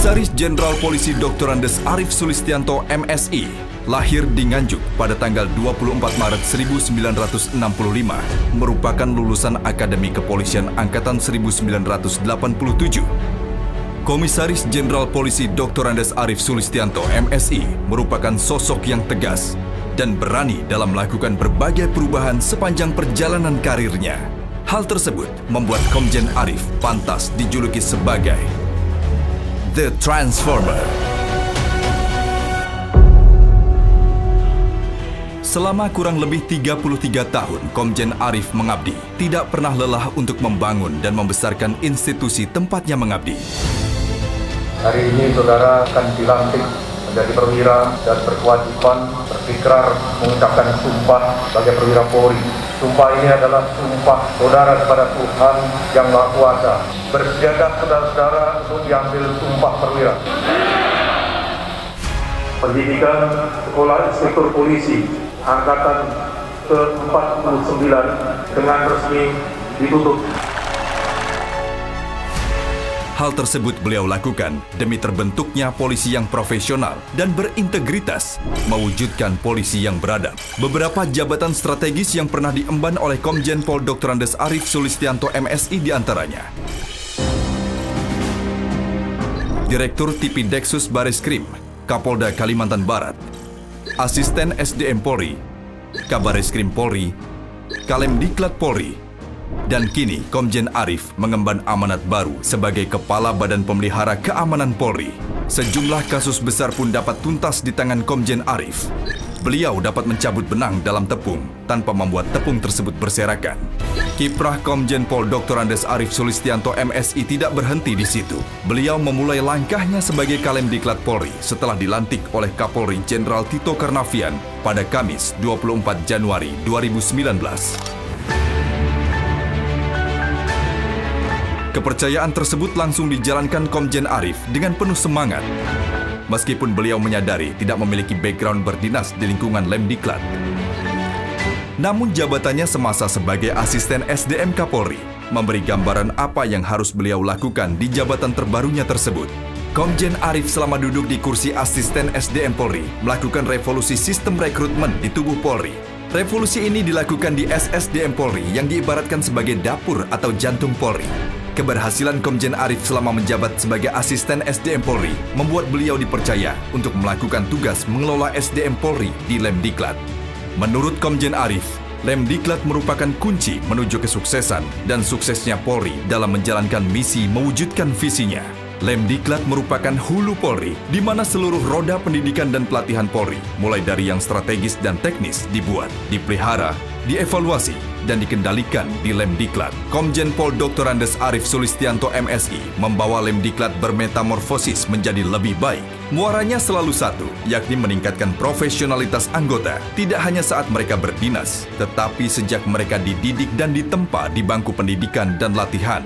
Komisaris Jenderal Polisi Dr. Andes Arief Sulistianto MSI lahir di Nganjuk pada tanggal 24 Maret 1965, merupakan lulusan Akademi Kepolisian Angkatan 1987. Komisaris Jenderal Polisi Dr. Andes Arief Sulistianto MSI merupakan sosok yang tegas dan berani dalam melakukan berbagai perubahan sepanjang perjalanan karirnya. Hal tersebut membuat Komjen Arief pantas dijuluki sebagai The Transformer. Selama kurang lebih 33 tahun, Komjen Arief mengabdi, tidak pernah lelah untuk membangun dan membesarkan institusi tempatnya mengabdi. Hari ini saudara akan dilantik menjadi perwira dan berkewajiban berikrar mengucapkan sumpah sebagai perwira Polri. Sumpah ini adalah sumpah saudara kepada Tuhan Yang Maha Kuasa. Bersedia saudara-saudara untuk diambil sumpah perwira. Pendidikan Sekolah Inspektur Polisi Angkatan ke-49 dengan resmi ditutup. Hal tersebut beliau lakukan demi terbentuknya polisi yang profesional dan berintegritas, mewujudkan polisi yang beradab. Beberapa jabatan strategis yang pernah diemban oleh Komjen Pol Dr. Andes Arief Sulistianto MSI diantaranya: Direktur Tipideksus Bareskrim, Kapolda Kalimantan Barat, Asisten SDM Polri, Kabareskrim Polri, Kalemdiklat Polri, dan kini Komjen Arief mengemban amanat baru sebagai Kepala Badan Pemelihara Keamanan Polri. Sejumlah kasus besar pun dapat tuntas di tangan Komjen Arief. Beliau dapat mencabut benang dalam tepung tanpa membuat tepung tersebut berserakan. Kiprah Komjen Pol Dr. Andes Arief Sulistianto MSI tidak berhenti di situ. Beliau memulai langkahnya sebagai Kalemdiklat Polri setelah dilantik oleh Kapolri Jenderal Tito Karnavian pada Kamis 24 Januari 2019. Kepercayaan tersebut langsung dijalankan Komjen Arief dengan penuh semangat. Meskipun beliau menyadari tidak memiliki background berdinas di lingkungan Lemdiklat. Namun jabatannya semasa sebagai Asisten SDM Kapolri memberi gambaran apa yang harus beliau lakukan di jabatan terbarunya tersebut. Komjen Arief selama duduk di kursi Asisten SDM Polri melakukan revolusi sistem rekrutmen di tubuh Polri. Revolusi ini dilakukan di SSDM Polri yang diibaratkan sebagai dapur atau jantung Polri. Keberhasilan Komjen Arief selama menjabat sebagai Asisten SDM Polri membuat beliau dipercaya untuk melakukan tugas mengelola SDM Polri di Lemdiklat. Menurut Komjen Arief, Lemdiklat merupakan kunci menuju kesuksesan dan suksesnya Polri dalam menjalankan misi mewujudkan visinya. Lemdiklat merupakan hulu Polri, di mana seluruh roda pendidikan dan pelatihan Polri, mulai dari yang strategis dan teknis, dibuat, dipelihara, dievaluasi, dan dikendalikan di Lemdiklat. Komjen Pol Dr. Andes Arief Sulistianto MSI membawa Lemdiklat bermetamorfosis menjadi lebih baik. Muaranya selalu satu, yakni meningkatkan profesionalitas anggota, tidak hanya saat mereka berdinas, tetapi sejak mereka dididik dan ditempa di bangku pendidikan dan latihan.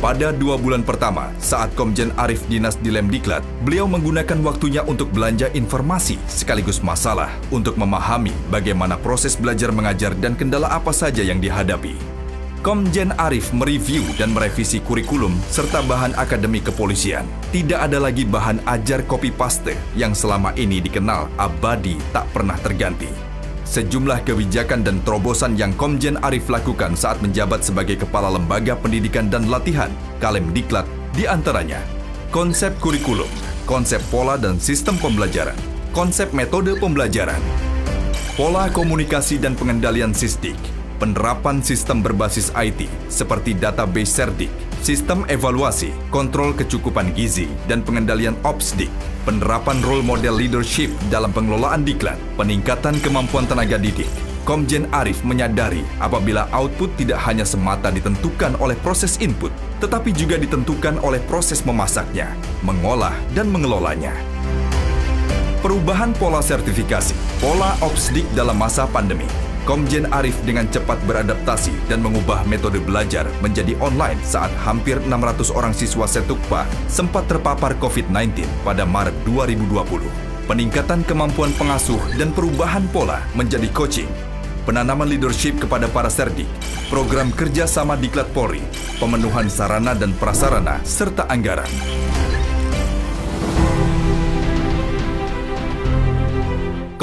Pada 2 bulan pertama, saat Komjen Arief dinas di Lemdiklat, beliau menggunakan waktunya untuk belanja informasi sekaligus masalah untuk memahami bagaimana proses belajar mengajar dan kendala apa saja yang dihadapi. Komjen Arief mereview dan merevisi kurikulum serta bahan akademi kepolisian. Tidak ada lagi bahan ajar copy-paste yang selama ini dikenal abadi tak pernah terganti. Sejumlah kebijakan dan terobosan yang Komjen Arief lakukan saat menjabat sebagai Kepala Lembaga Pendidikan dan Latihan, Kalemdiklat, diantaranya konsep kurikulum, konsep pola dan sistem pembelajaran, konsep metode pembelajaran, pola komunikasi dan pengendalian SISDIK, penerapan sistem berbasis IT seperti database Serdik, sistem evaluasi, kontrol kecukupan gizi, dan pengendalian OPSDIK, penerapan role model leadership dalam pengelolaan diklat, peningkatan kemampuan tenaga didik. Komjen Arief menyadari apabila output tidak hanya semata ditentukan oleh proses input, tetapi juga ditentukan oleh proses memasaknya, mengolah, dan mengelolanya. Perubahan pola sertifikasi, pola OPSDIK dalam masa pandemi. Komjen Arief dengan cepat beradaptasi dan mengubah metode belajar menjadi online saat hampir 600 orang siswa Setukpa sempat terpapar COVID-19 pada Maret 2020. Peningkatan kemampuan pengasuh dan perubahan pola menjadi coaching. penanaman leadership kepada para serdik, program kerja sama Diklat Polri, pemenuhan sarana dan prasarana, serta anggaran.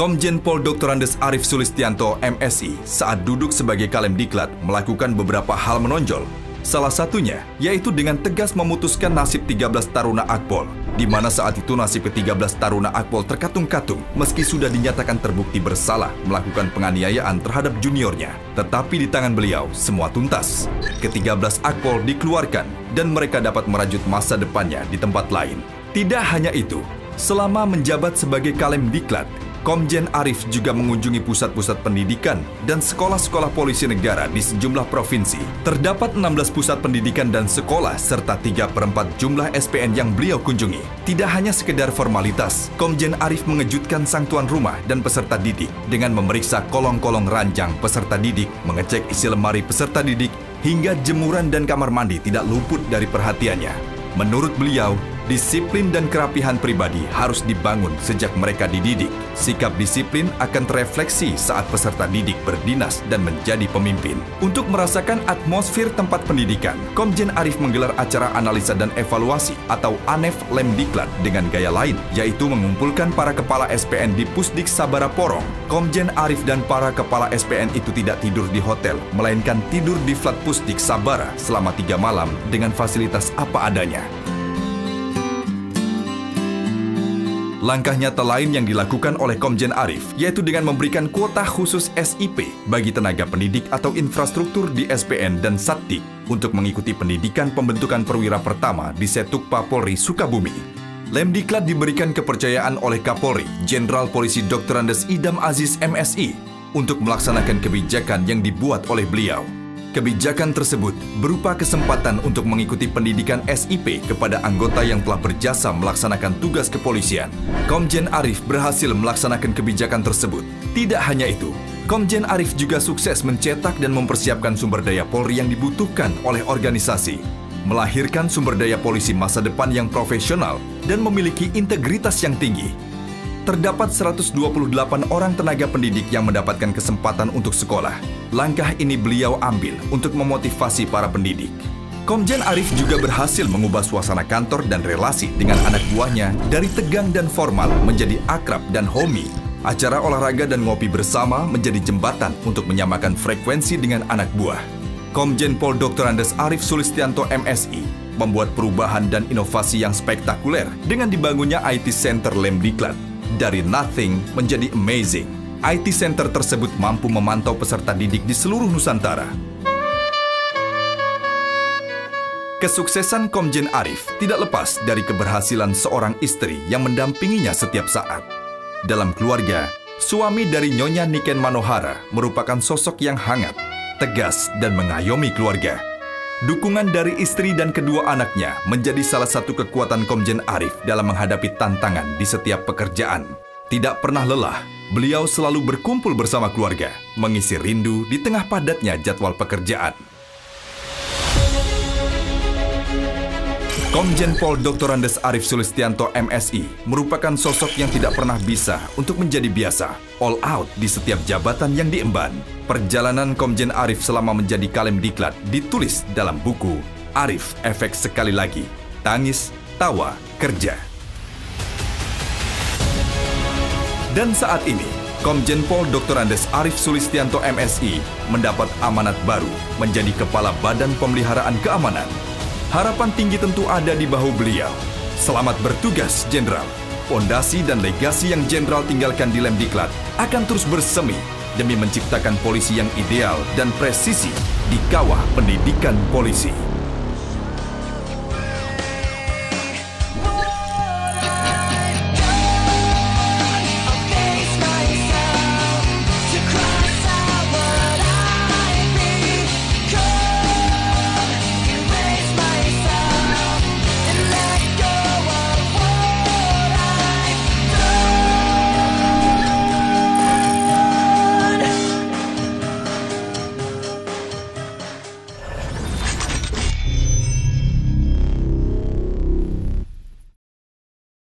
Komjen Pol Dr. Andes Arief Sulistianto, MSI, saat duduk sebagai Kalem Diklat melakukan beberapa hal menonjol. Salah satunya, yaitu dengan tegas memutuskan nasib 13 taruna Akpol, di mana saat itu nasib ke-13 taruna Akpol terkatung-katung meski sudah dinyatakan terbukti bersalah melakukan penganiayaan terhadap juniornya. Tetapi di tangan beliau, semua tuntas. Ke-13 Akpol dikeluarkan dan mereka dapat merajut masa depannya di tempat lain. Tidak hanya itu, selama menjabat sebagai Kalem Diklat, Komjen Arief juga mengunjungi pusat-pusat pendidikan dan sekolah-sekolah polisi negara di sejumlah provinsi. Terdapat 16 pusat pendidikan dan sekolah serta 3/4 jumlah SPN yang beliau kunjungi. Tidak hanya sekedar formalitas, Komjen Arief mengejutkan sang tuan rumah dan peserta didik dengan memeriksa kolong-kolong ranjang peserta didik, mengecek isi lemari peserta didik, hingga jemuran dan kamar mandi tidak luput dari perhatiannya. Menurut beliau, disiplin dan kerapihan pribadi harus dibangun sejak mereka dididik. Sikap disiplin akan terefleksi saat peserta didik berdinas dan menjadi pemimpin. Untuk merasakan atmosfer tempat pendidikan, Komjen Arief menggelar acara analisa dan evaluasi atau ANEF Lemdiklat dengan gaya lain, yaitu mengumpulkan para kepala SPN di Pusdik Sabara Porong. Komjen Arief dan para kepala SPN itu tidak tidur di hotel, melainkan tidur di flat Pusdik Sabara selama 3 malam dengan fasilitas apa adanya. Langkah nyata lain yang dilakukan oleh Komjen Arief, yaitu dengan memberikan kuota khusus SIP bagi tenaga pendidik atau infrastruktur di SPN dan Satdik untuk mengikuti pendidikan pembentukan perwira pertama di Setukpa Polri Sukabumi. Lemdiklat diberikan kepercayaan oleh Kapolri, Jenderal Polisi Dr. Andes Idam Aziz MSI, untuk melaksanakan kebijakan yang dibuat oleh beliau. Kebijakan tersebut berupa kesempatan untuk mengikuti pendidikan SIP kepada anggota yang telah berjasa melaksanakan tugas kepolisian. Komjen Arief berhasil melaksanakan kebijakan tersebut. Tidak hanya itu, Komjen Arief juga sukses mencetak dan mempersiapkan sumber daya Polri yang dibutuhkan oleh organisasi, melahirkan sumber daya polisi masa depan yang profesional dan memiliki integritas yang tinggi. Terdapat 128 orang tenaga pendidik yang mendapatkan kesempatan untuk sekolah. Langkah ini beliau ambil untuk memotivasi para pendidik. Komjen Arief juga berhasil mengubah suasana kantor dan relasi dengan anak buahnya dari tegang dan formal menjadi akrab dan homey. Acara olahraga dan ngopi bersama menjadi jembatan untuk menyamakan frekuensi dengan anak buah. Komjen Pol Dr. Andes Arief Sulistianto MSI membuat perubahan dan inovasi yang spektakuler dengan dibangunnya IT Center Lemdiklat. Dari nothing menjadi amazing, IT Center tersebut mampu memantau peserta didik di seluruh Nusantara. Kesuksesan Komjen Arief tidak lepas dari keberhasilan seorang istri yang mendampinginya setiap saat. Dalam keluarga, suami dari Nyonya Niken Manohara merupakan sosok yang hangat, tegas, dan mengayomi keluarga. Dukungan dari istri dan kedua anaknya menjadi salah satu kekuatan Komjen Arief dalam menghadapi tantangan di setiap pekerjaan. Tidak pernah lelah, beliau selalu berkumpul bersama keluarga, mengisi rindu di tengah padatnya jadwal pekerjaan. Komjen Pol Dr. Andes Arief Sulistianto MSI merupakan sosok yang tidak pernah bisa untuk menjadi biasa, all out di setiap jabatan yang diemban. Perjalanan Komjen Arief selama menjadi Kalem Diklat ditulis dalam buku Arief Efek Sekali Lagi, Tangis, Tawa, Kerja. Dan saat ini, Komjen Pol Dr. Andes Arief Sulistianto MSI mendapat amanat baru menjadi Kepala Badan Pemeliharaan Keamanan. Harapan tinggi tentu ada di bahu beliau. Selamat bertugas, Jenderal. Pondasi dan legasi yang Jenderal tinggalkan di Lemdiklat akan terus bersemi demi menciptakan polisi yang ideal dan presisi di kawah pendidikan polisi.